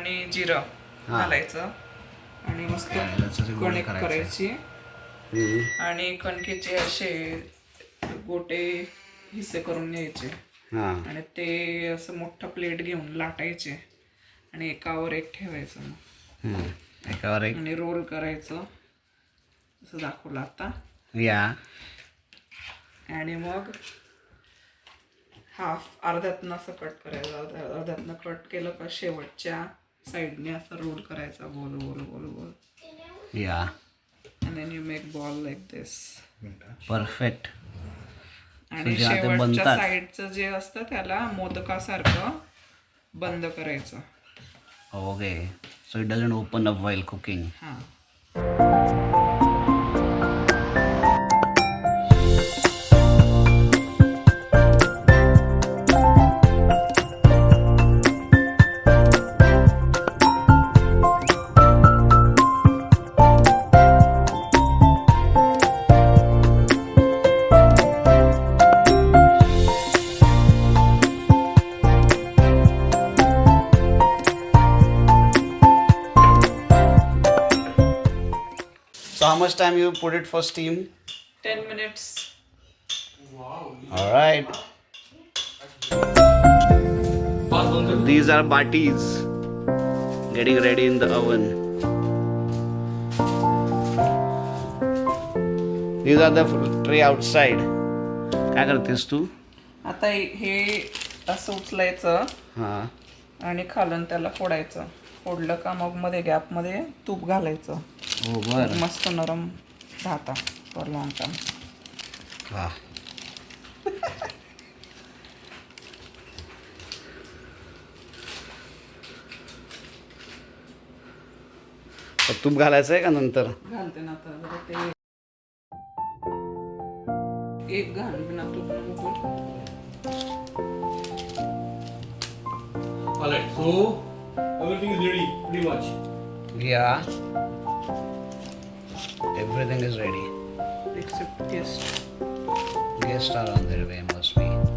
आणि जिरं घालायचं आणि मस्त कणिक करायची आणि कणकेचे असे गोटे हिस्से करून घ्यायचे आणि ते असं मोठं प्लेट घेऊन लाटायचे आणि एकावर एक ठेवायचं मग एकावर एक आणि रोल करायचं असं दाखवलं आता आणि मग हाफ अर्ध्यातनं असं कट करायचं अर्ध्यातनं कट केलं का शेवटच्या साईडने असं रोल करायचा गोल गोल गोल गोल and then you make ball like this perfect आणि शेवटच्या साईडचं जे असतं त्याला मोदकासारखं बंद करायचं okay so it doesn't open up while cooking हां So how much time you put it for steam? 10 minutes. All right. These are Baatis getting ready in the oven. These are the tray outside. काय करतेस तू? आता हे असं उचलायचं हां आणि खालून त्याला फोडायचं फोडलं का मग मध्ये गॅपमध्ये तूप घालायचं हो बर मस्त नरम राहता फॉर लॉंग टाइम हां तूप घालायचं आहे का नंतर घालते ना आता जरा ते एक घाल बिना तूप नको Alright, so everything is ready pretty much. Yeah. Everything is ready. except guest Guests are on their way, must be.